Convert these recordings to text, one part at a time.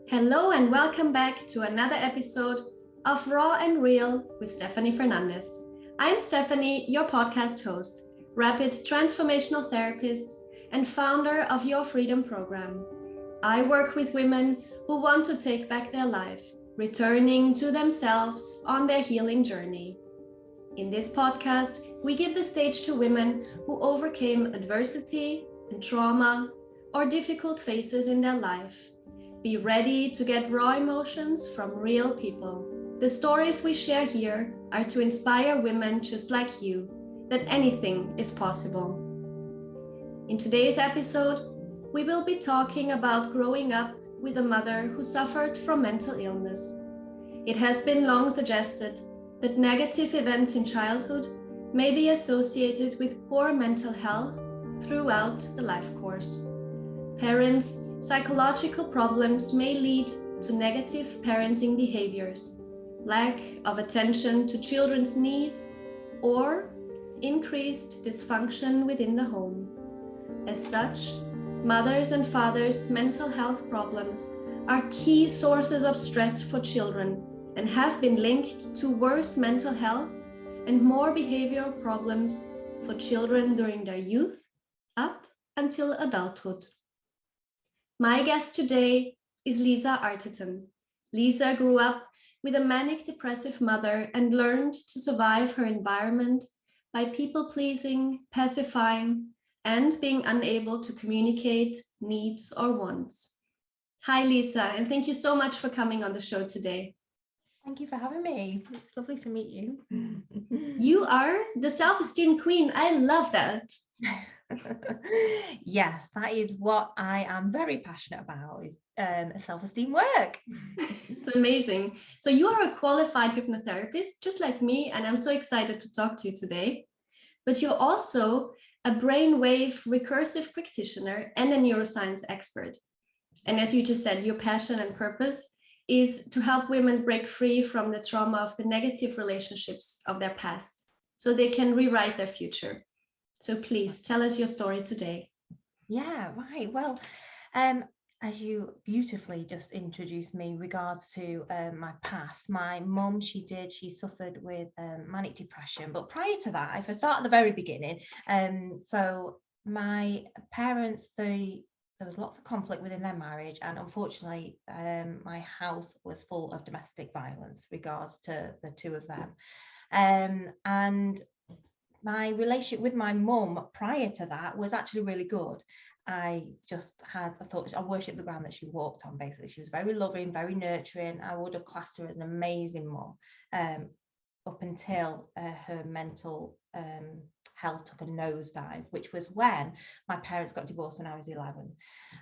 Hello and welcome back to another episode of Raw and Real with Stefanie Fernandes. I'm Stefanie, your podcast host, rapid transformational therapist, and founder of Your Freedom program. I work with women who want to take back their life, returning to themselves on their healing journey. In this podcast, we give the stage to women who overcame adversity and trauma or difficult phases in their life. Be ready to get raw emotions from real people. The stories we share here are to inspire women just like you that anything is possible. In today's episode, we will be talking about growing up with a mother who suffered from mental illness. It has been long suggested that negative events in childhood may be associated with poor mental health throughout the life course. Parents' psychological problems may lead to negative parenting behaviors, lack of attention to children's needs, or increased dysfunction within the home. As such, mothers' and fathers' mental health problems are key sources of stress for children and have been linked to worse mental health and more behavioral problems for children during their youth up until adulthood. My guest today is Lisa Arterton. Lisa grew up with a manic depressive mother and learned to survive her environment by people-pleasing, pacifying, and being unable to communicate needs or wants. Hi, Lisa, and thank you so much for coming on the show today. Thank you for having me. It's lovely to meet you. You are the self-esteem queen. I love that. Yes, that is what I am very passionate about, is self-esteem work. It's amazing. So you are a qualified hypnotherapist, just like me, and I'm so excited to talk to you today. But you're also a brainwave recursive practitioner and a neuroscience expert. And as you just said, your passion and purpose is to help women break free from the trauma of the negative relationships of their past so they can rewrite their future. So please tell us your story today. Yeah, right. Well, as you beautifully just introduced me regards to my past, my mum, she suffered with manic depression. But prior to that, if I start at the very beginning, so my parents, there was lots of conflict within their marriage, and unfortunately my house was full of domestic violence regards to the two of them. And my relationship with my mum prior to that was actually really good. I worshipped the ground that she walked on, basically. She was very loving, very nurturing. I would have classed her as an amazing mum up until her mental health took a nosedive, which was when my parents got divorced when I was 11.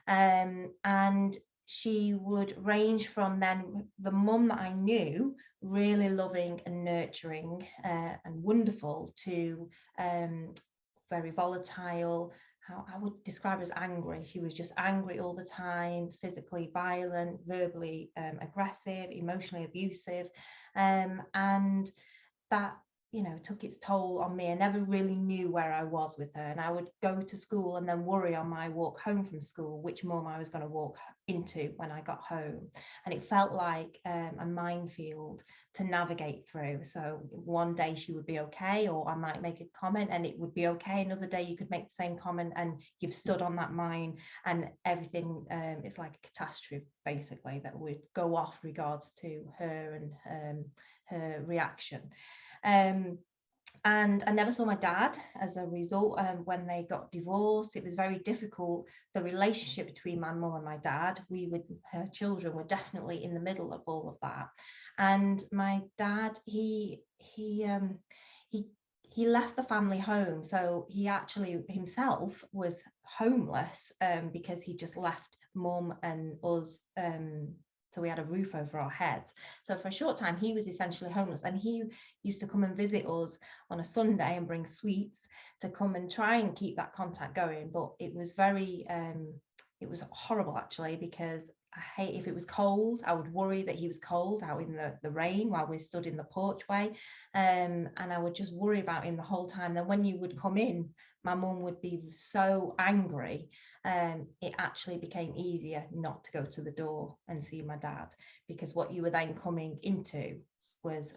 And she would range from then the mum that I knew, really loving and nurturing and wonderful, to very volatile. How I would describe her as angry. She was just angry all the time, physically violent, verbally aggressive, emotionally abusive, and that took its toll on me. I never really knew where I was with her, and I would go to school and then worry on my walk home from school which mum I was going to walk into when I got home, and it felt like a minefield to navigate through. So one day she would be okay, or I might make a comment and it would be okay. Another day you could make the same comment and you've stood on that mine, and everything it's like a catastrophe basically that would go off regards to her and her reaction. And I never saw my dad as a result. When they got divorced, it was very difficult. The relationship between my mum and my dad, her children were definitely in the middle of all of that. And my dad, he left the family home, so he actually himself was homeless because he just left mum and us. So we had a roof over our heads. So for a short time, he was essentially homeless, and he used to come and visit us on a Sunday and bring sweets to come and try and keep that contact going. But it was it was horrible actually, because I hate, if it was cold, I would worry that he was cold out in the rain while we stood in the porchway, and I would just worry about him the whole time. Then when you would come in, my mum would be so angry, it actually became easier not to go to the door and see my dad, because what you were then coming into was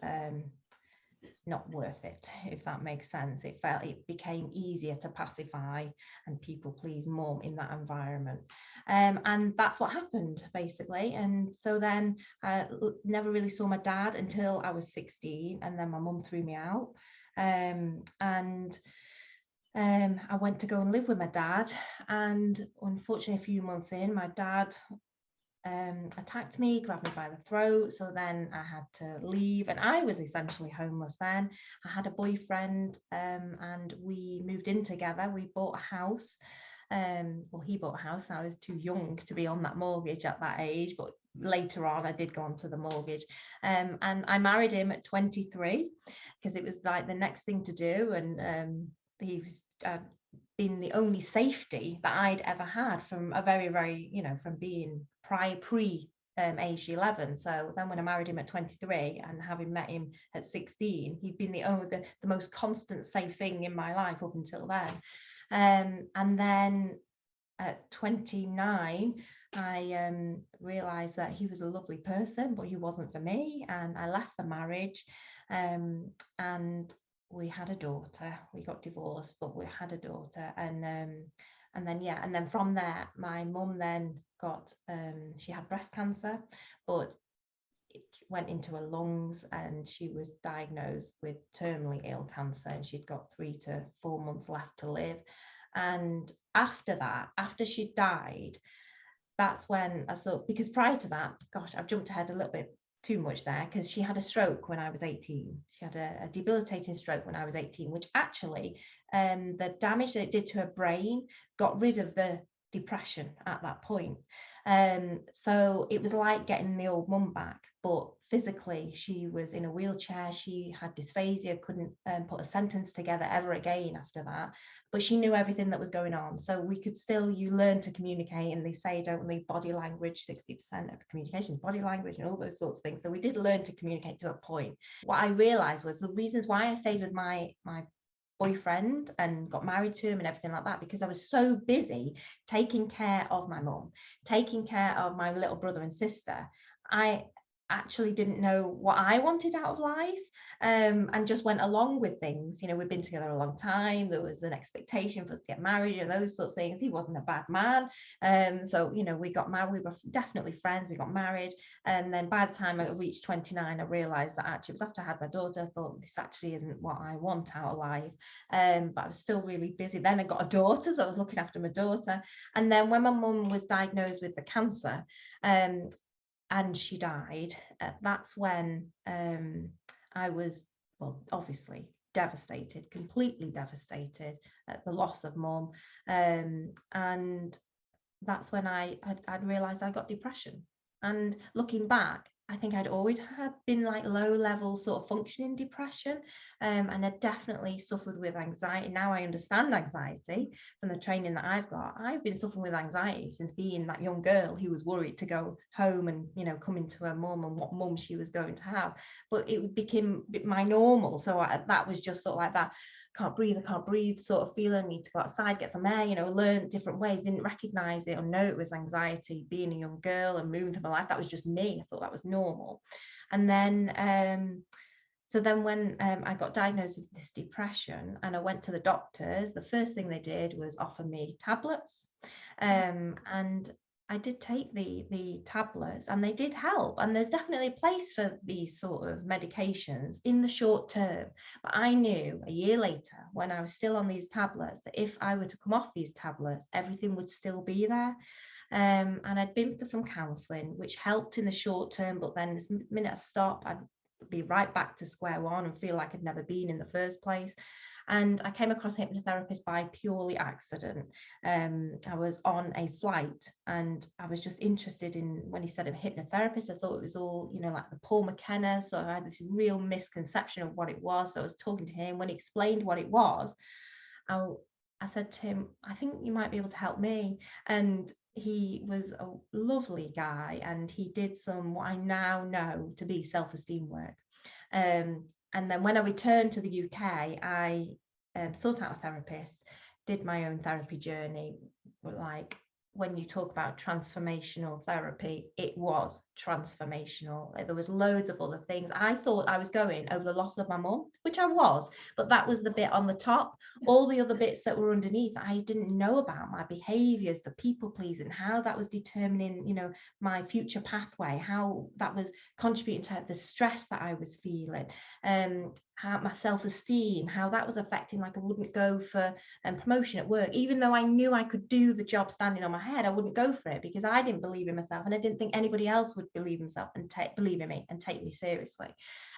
not worth it, if that makes sense. It became easier to pacify and people please mum in that environment, and that's what happened basically. And so then I never really saw my dad until I was 16, and then my mum threw me out, and I went to go and live with my dad, and unfortunately a few months in, my dad attacked me, grabbed me by the throat. So then I had to leave, and I was essentially homeless then. I had a boyfriend, and we moved in together. We bought a house. Well, he bought a house. I was too young to be on that mortgage at that age, but later on I did go onto the mortgage. And I married him at 23 because it was like the next thing to do. And he was been the only safety that I'd ever had from a very, very, from being pre age 11. So then when I married him at 23 and having met him at 16, he'd been the most constant safe thing in my life up until then. And then at 29, I realized that he was a lovely person, but he wasn't for me. And I left the marriage, and we had a daughter. We got divorced, but we had a daughter. And then from there, my mum then got, she had breast cancer, but it went into her lungs, and she was diagnosed with terminally ill cancer, and she'd got 3 to 4 months left to live. And after that, after she died, that's when I saw, because prior to that, gosh, I've jumped ahead a little bit too much there, because she had a stroke when I was 18. She had a debilitating stroke when I was 18, which actually, the damage that it did to her brain got rid of the depression at that point. So it was like getting the old mum back, but physically she was in a wheelchair. She had dysphasia, couldn't put a sentence together ever again after that, but she knew everything that was going on. So we could still, you learn to communicate, and they say don't leave body language, 60% of communication is body language, and all those sorts of things. So we did learn to communicate to a point. What I realized was the reasons why I stayed with my boyfriend and got married to him and everything like that, because I was so busy taking care of my mum, taking care of my little brother and sister. I actually didn't know what I wanted out of life, and just went along with things. We've been together a long time. There was an expectation for us to get married and those sorts of things. He wasn't a bad man. So we got married. We were definitely friends. We got married. And then by the time I reached 29, I realized that actually it was after I had my daughter, I thought this actually isn't what I want out of life. But I was still really busy. Then I got a daughter, so I was looking after my daughter. And then when my mum was diagnosed with the cancer, and she died, that's when I was, well, obviously devastated, completely devastated at the loss of mum. And that's when I'd realized I got depression. And looking back, I think I'd always been like low level sort of functioning depression, and I definitely suffered with anxiety. Now I understand anxiety from the training that I've got. I've been suffering with anxiety since being that young girl who was worried to go home and come into her mum and what mum she was going to have. But it became my normal, so that was just sort of like that. I can't breathe sort of feeling, need to go outside, get some air, learn different ways, didn't recognize it or know it was anxiety being a young girl and moving through my life. That was just me. I thought that was normal. And then so then when I got diagnosed with this depression and I went to the doctors, the first thing they did was offer me tablets. And I did take the tablets, and they did help. And there's definitely a place for these sort of medications in the short term. But I knew a year later, when I was still on these tablets, that if I were to come off these tablets, everything would still be there. And I'd been for some counselling, which helped in the short term. But then the minute I stopped, I'd be right back to square one and feel like I'd never been in the first place. And I came across a hypnotherapist by purely accident. I was on a flight and I was just interested in, when he said a hypnotherapist, I thought it was all, like the Paul McKenna. So I had this real misconception of what it was. So I was talking to him. When he explained what it was, I said to him, I think you might be able to help me. And he was a lovely guy, and he did some what I now know to be self-esteem work. And then when I returned to the UK, I sought out a therapist, did my own therapy journey, like when you talk about transformational therapy, it was transformational. There was loads of other things. I thought I was going over the loss of my mum, which I was, but that was the bit on the top. All the other bits that were underneath, I didn't know about. My behaviors, the people pleasing, how that was determining, you know, my future pathway, how that was contributing to the stress that I was feeling, how my self-esteem, how that was affecting, like I wouldn't go for promotion at work, even though I knew I could do the job standing on my head. I wouldn't go for it because I didn't believe in myself, and I didn't think anybody else would believe himself and believe in me and take me seriously.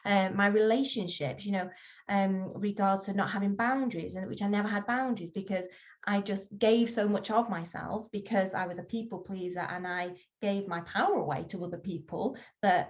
My relationships, you know, regards to not having boundaries, and which I never had boundaries because I just gave so much of myself because I was a people pleaser, and I gave my power away to other people that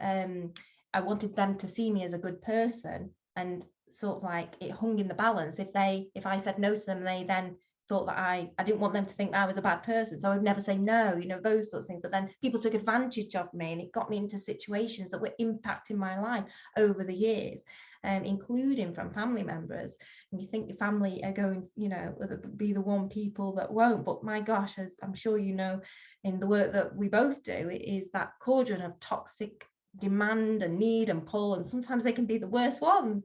I wanted them to see me as a good person, and sort of like it hung in the balance. If I said no to them, they then thought that I didn't want them to think that I was a bad person, so I would never say no, you know, those sorts of things. But then people took advantage of me, and it got me into situations that were impacting my life over the years, including from family members. And you think your family are going, you know, be the one people that won't, but my gosh, as I'm sure you know, in the work that we both do, it is that cauldron of toxic demand and need and pull, and sometimes they can be the worst ones.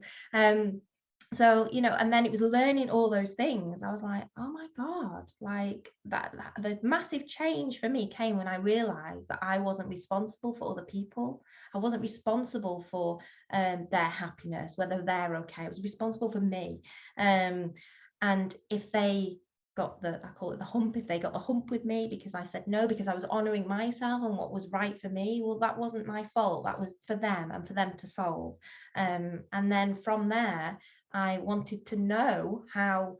So, you know, and then it was learning all those things. I was like, oh my God, like that the massive change for me came when I realized that I wasn't responsible for other people. I wasn't responsible for their happiness, whether they're okay. I was responsible for me. And if they got I call it the hump, if they got the hump with me because I said no, because I was honoring myself and what was right for me, well, that wasn't my fault. That was for them and for them to solve. And then from there, I wanted to know how,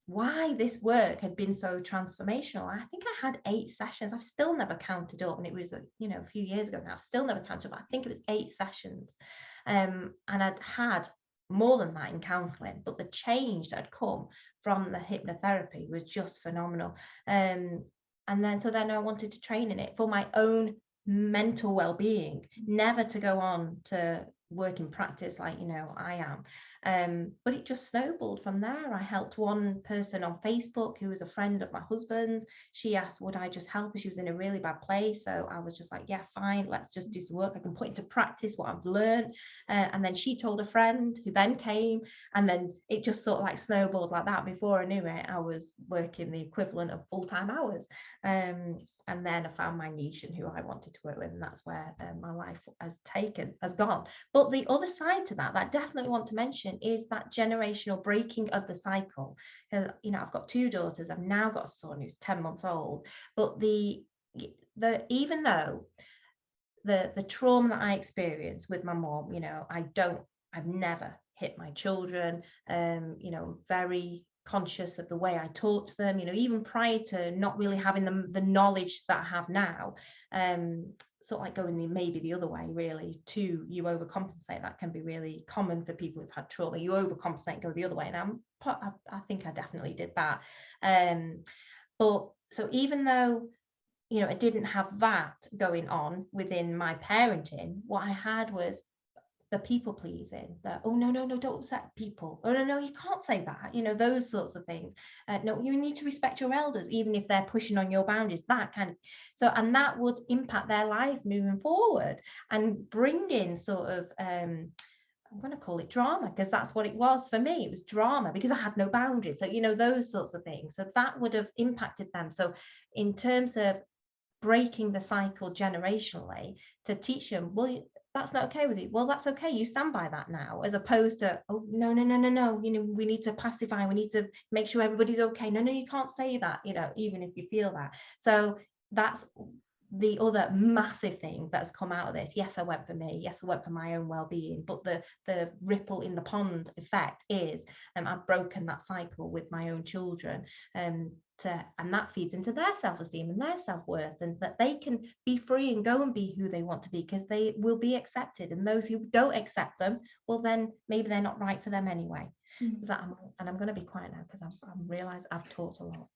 why this work had been so transformational. I think I had 8 sessions. I've still never counted up, and it was, you know, a few years ago now. I've still never counted up. I think it was 8 sessions. And I'd had more than that in counselling, but the change that had come from the hypnotherapy was just phenomenal. And then I wanted to train in it for my own mental well-being, never to go on to work in practice like, you know, I am. But it just snowballed from there. I helped one person on Facebook who was a friend of my husband's. She asked, would I just help her? She was in a really bad place. So I was just like, yeah, fine, let's just do some work. I can put into practice what I've learned. And then she told a friend who then came, and then it just sort of like snowballed like that. Before I knew it, I was working the equivalent of full-time hours. And then I found my niche and who I wanted to work with, and that's where my life has gone. But the other side to that I definitely want to mention is that generational breaking of the cycle. You know, I've got 2 daughters. I've now got a son who's 10 months old, but even though the trauma that I experienced with my mom, you know, I've never hit my children. You know, very conscious of the way I talk to them, you know, even prior to not really having the knowledge that I have now. Sort of like going maybe the other way, really, to you overcompensate. That can be really common for people who've had trauma. You overcompensate, go the other way, and I think I definitely did that. But so even though, you know, I didn't have that going on within my parenting, what I had was the people pleasing, that, oh no, don't upset people, oh no, you can't say that, you know, those sorts of things. No, you need to respect your elders even if they're pushing on your boundaries, that kind of. So, and that would impact their life moving forward and bring in sort of I'm going to call it drama, because that's what it was for me. It was drama because I had no boundaries. So, you know, those sorts of things. So that would have impacted them. So in terms of breaking the cycle generationally, to teach them, well, that's not okay with you. Well, that's okay. You stand by that now, as opposed to, oh, no. You know, we need to pacify. We need to make sure everybody's okay. No, you can't say that, you know, even if you feel that. So that's the other massive thing that's come out of this. Yes, I went for me. Yes, I went for my own well-being. But the ripple in the pond effect is I've broken that cycle with my own children. And that feeds into their self-esteem and their self-worth, and that they can be free and go and be who they want to be, because they will be accepted. And those who don't accept them, well, then maybe they're not right for them anyway. And I'm going to be quiet now because I've realized I've talked a lot.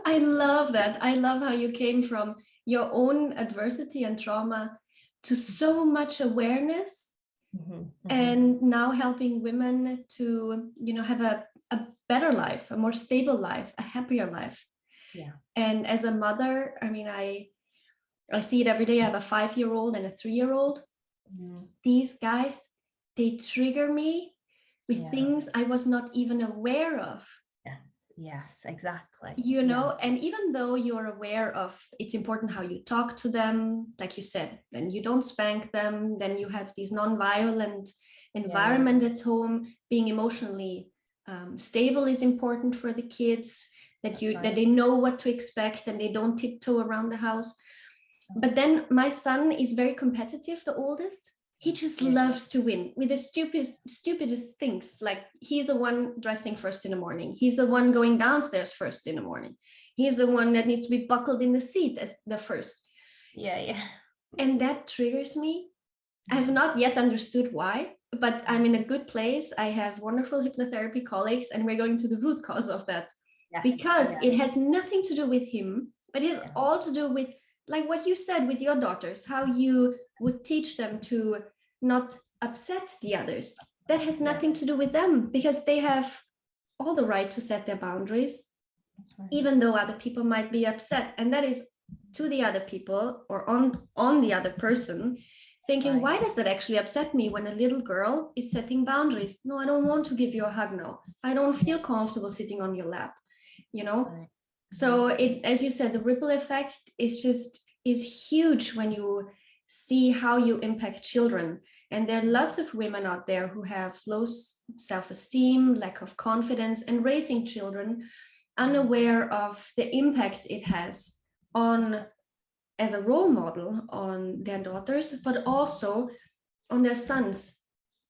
I love that. I love how you came from your own adversity and trauma to so much awareness, and now helping women to, you know, have a a better life, a more stable life, a happier life. Yeah. And as a mother, I mean, I see it every day. I have a 5-year-old and a 3-year-old. These guys, they trigger me with things I was not even aware of. Yes, exactly. You know, and even though you're aware of, it's important how you talk to them, like you said, then you don't spank them, then you have this non-violent environment at home. Being emotionally stable is important for the kids, that they know what to expect and they don't tiptoe around the house. But then my son is very competitive, the oldest. He just loves to win with the stupidest things. Like, he's the one dressing first in the morning. He's the one going downstairs first in the morning. He's the one that needs to be buckled in the seat as the first. And that triggers me. I have not yet understood why, but I'm in a good place. I have wonderful hypnotherapy colleagues, and we're going to the root cause of that. Because it has nothing to do with him, but it has all to do with, like what you said with your daughters, how you would teach them to not upset the others. That has nothing to do with them, because they have all the right to set their boundaries, even though other people might be upset. And that is to the other people, or on the other person, thinking, why does that actually upset me when a little girl is setting boundaries? No, I don't want to give you a hug now. I don't feel comfortable sitting on your lap, you know? So it, as you said, the ripple effect is huge when you see how you impact children. And there are lots of women out there who have low self-esteem, lack of confidence, and raising children unaware of the impact it has on, as a role model, on their daughters, but also on their sons,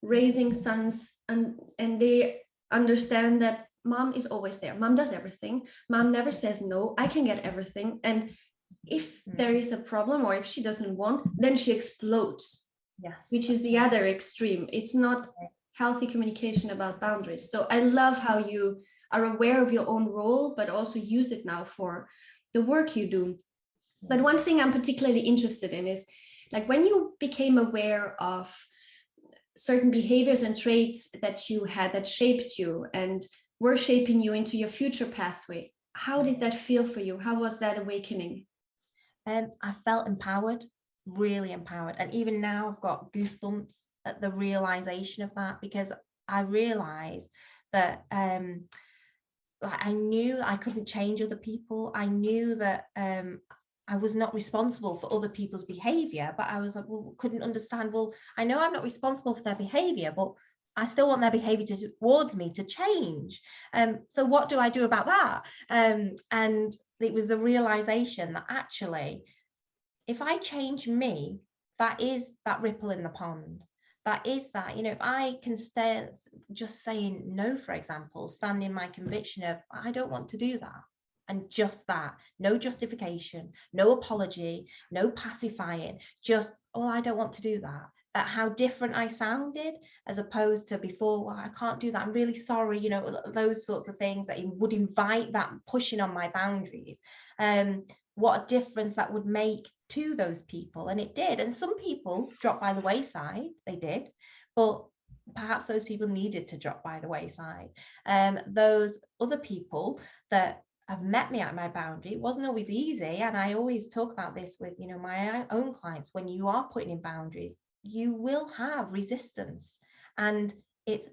raising sons, and they understand that mom is always there. Mom does everything. Mom never says no. I can get everything. And if there is a problem, or if she doesn't want, then she explodes, which is the other extreme. It's not healthy communication about boundaries. So I love how you are aware of your own role, but also use it now for the work you do. But one thing I'm particularly interested in is, like, when you became aware of certain behaviors and traits that you had that shaped you and were shaping you into your future pathway, how did that feel for you? How was that awakening? I felt empowered, really empowered. And even now I've got goosebumps at the realization of that, because I realized that I knew I couldn't change other people. I knew that I was not responsible for other people's behavior, but I was like, well, couldn't understand. Well, I know I'm not responsible for their behavior, but I still want their behavior towards me to change. So what do I do about that? And it was the realization that actually, if I change me, that is that ripple in the pond. That is that, you know, if I can stand just saying no, for example, stand in my conviction of, I don't want to do that. And just that, no justification, no apology, no pacifying, just, oh, I don't want to do that. How different I sounded, as opposed to before, well, I can't do that, I'm really sorry, you know, those sorts of things that would invite that pushing on my boundaries. What a difference that would make to those people. And it did. And some people dropped by the wayside, they did, but perhaps those people needed to drop by the wayside. Those other people that have met me at my boundary, it wasn't always easy. And I always talk about this with, you know, my own clients. When you are putting in boundaries, you will have resistance, and it's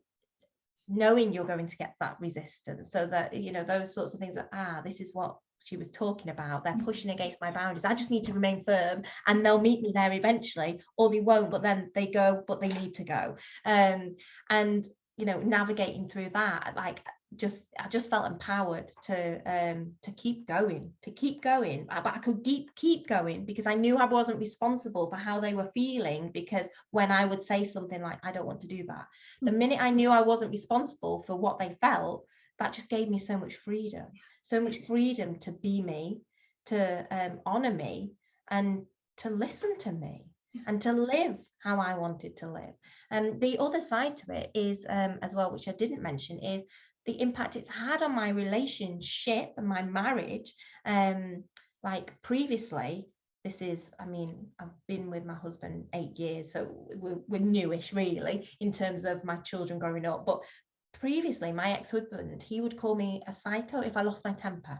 knowing you're going to get that resistance, so that, you know, those sorts of things that, this is what she was talking about, they're pushing against my boundaries, I just need to remain firm, and they'll meet me there eventually, or they won't, but then they go, but they need to go. And you know, navigating through that, like, I just felt empowered to keep going, but I could keep going, because I knew I wasn't responsible for how they were feeling. Because when I would say something like, I don't want to do that, the minute I knew I wasn't responsible for what they felt, that just gave me so much freedom to be me, to honor me, and to listen to me, and to live how I wanted to live. And the other side to it is, as well, which I didn't mention, is the impact it's had on my relationship and my marriage. Like previously, this is, I mean, I've been with my husband 8 years, so we're newish really in terms of my children growing up. But previously, my ex-husband, he would call me a psycho if I lost my temper.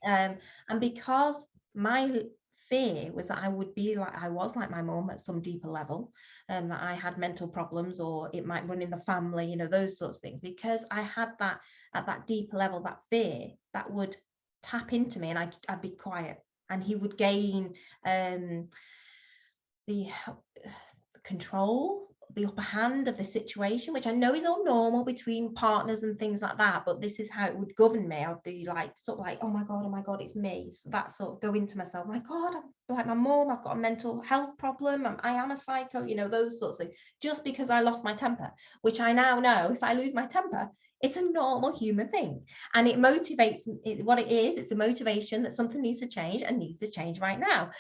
And because my fear was that I would be like, I was like my mum at some deeper level, and that I had mental problems, or it might run in the family, you know, those sorts of things. Because I had that at that deeper level, that fear that would tap into me, and I'd be quiet, and he would gain the control, the upper hand of the situation, which I know is all normal between partners and things like that, but this is how it would govern me. I'd be like, sort of like, oh my God, it's me. So that sort of go into myself, my God, I'm like my mom, I've got a mental health problem, I am a psycho, you know, those sorts of things, just because I lost my temper, which I now know if I lose my temper, it's a normal human thing, and it motivates what it is. It's a motivation that something needs to change, and needs to change right now.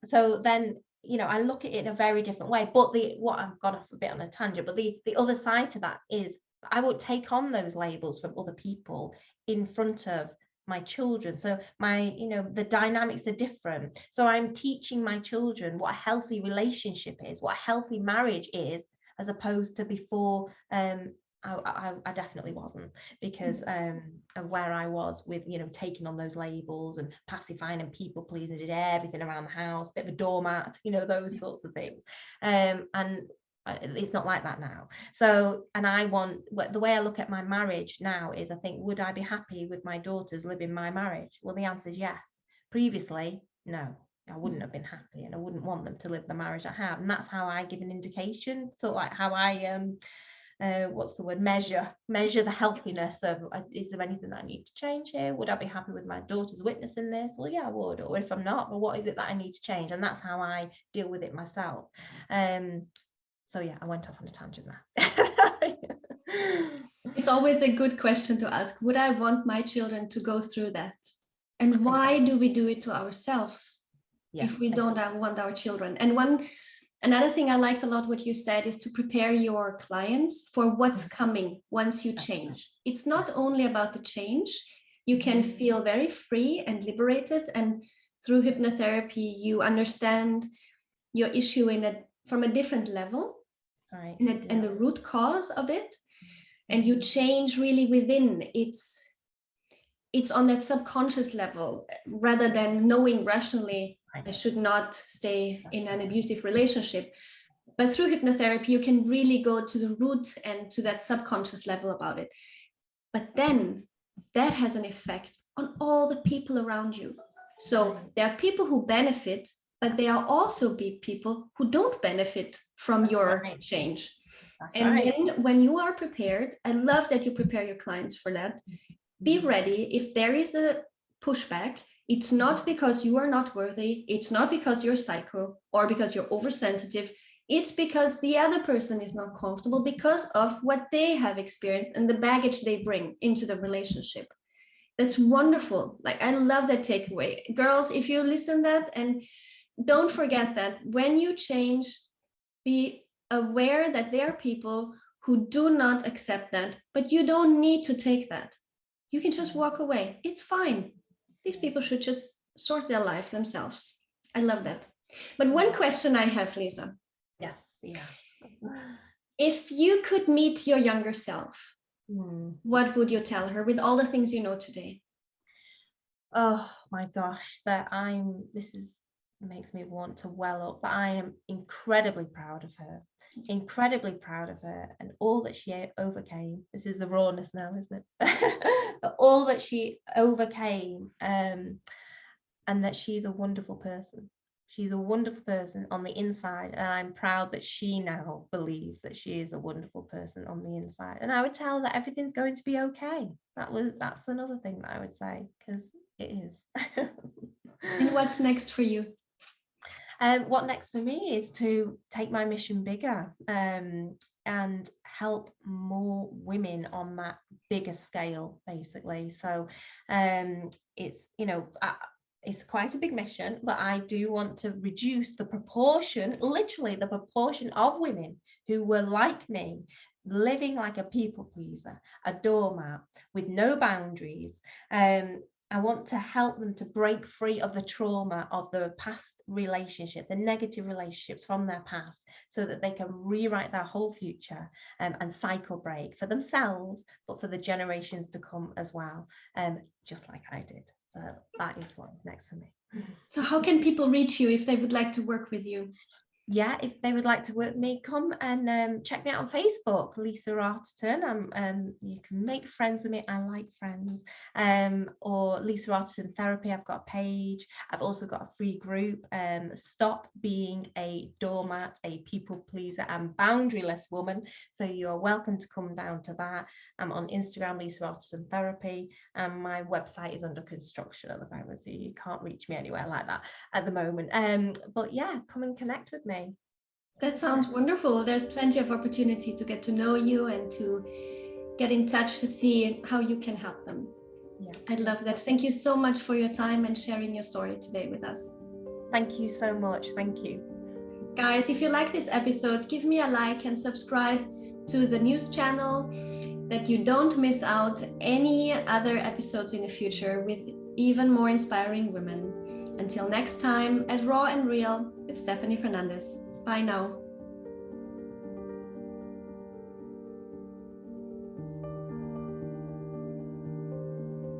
So then, you know, I look at it in a very different way. But what I've got off a bit on a tangent, but the other side to that is I won't take on those labels from other people in front of my children. So you know, the dynamics are different. So I'm teaching my children what a healthy relationship is, what a healthy marriage is, as opposed to before. I definitely wasn't, because of where I was with, you know, taking on those labels and pacifying and people pleasing, did everything around the house, bit of a doormat, you know, those sorts of things. And it's not like that now. So, and the way I look at my marriage now is, I think, would I be happy with my daughters living my marriage? Well, the answer is yes. Previously, no. I wouldn't have been happy, and I wouldn't want them to live the marriage I have. And that's how I give an indication. So like how I what's the word, measure the healthiness of, is there anything that I need to change here? Would I be happy with my daughter's witnessing this? Well, yeah, I would. Or if I'm not, well, what is it that I need to change? And that's how I deal with it myself. So yeah, I went off on a tangent there. It's always a good question to ask. Would I want my children to go through that? And why do we do it to ourselves if we don't want our children? And another thing I liked a lot what you said is to prepare your clients for what's coming once you change. It's not only about the change. You can feel very free and liberated, and through hypnotherapy you understand your issue from a different level, right, and the root cause of it, and you change really within. It's on that subconscious level, rather than knowing rationally, I should not stay in an abusive relationship. But through hypnotherapy, you can really go to the root and to that subconscious level about it. But then that has an effect on all the people around you. So there are people who benefit, but there are also people who don't benefit from your change. And then when you are prepared, I love that you prepare your clients for that. Be ready. If there is a pushback, it's not because you are not worthy. It's not because you're psycho or because you're oversensitive. It's because the other person is not comfortable because of what they have experienced and the baggage they bring into the relationship. That's wonderful. Like, I love that takeaway. Girls, if you listen that, and don't forget that when you change, be aware that there are people who do not accept that, but you don't need to take that. You can just walk away. It's fine. These people should just sort their life themselves. I love that. But one question I have, Lisa. Yes. Yeah. If you could meet your younger self, what would you tell her with all the things you know today? Oh my gosh, this makes me want to well up, but I am incredibly proud of her. And all that she overcame. This is the rawness now, isn't it? All that she overcame, and that she's a wonderful person. She's a wonderful person on the inside, and I'm proud that she now believes that she is a wonderful person on the inside. And I would tell her that everything's going to be okay. That's another thing that I would say, because it is. And what's next for you? What next for me is to take my mission bigger, and help more women on that bigger scale, basically. So it's, you know, it's quite a big mission, but I do want to reduce the proportion, literally the proportion of women who were like me, living like a people pleaser, a doormat with no boundaries, and I want to help them to break free of the trauma of the past relationship, the negative relationships from their past, so that they can rewrite their whole future, and cycle break for themselves, but for the generations to come as well, just like I did. So that is what's next for me. So how can people reach you if they would like to work with you? Yeah, if they would like to work with me, come and check me out on Facebook, Lisa Arterton. You can make friends with me. I like friends. Or Lisa Arterton Therapy. I've got a page. I've also got a free group. Stop being a doormat, a people pleaser, and boundaryless woman. So you're welcome to come down to that. I'm on Instagram, Lisa Arterton Therapy, and my website is under construction at the moment, so you can't reach me anywhere like that at the moment. But yeah, come and connect with me. That sounds wonderful. There's plenty of opportunity to get to know you and to get in touch to see how you can help them. Yeah, I'd love that. Thank you so much for your time and sharing your story today with us. Thank you so much. Thank you. Guys, if you like this episode, give me a like and subscribe to the news channel that you don't miss out any other episodes in the future with even more inspiring women. Until next time, at Raw and Real with Stefanie Fernandes. Bye now.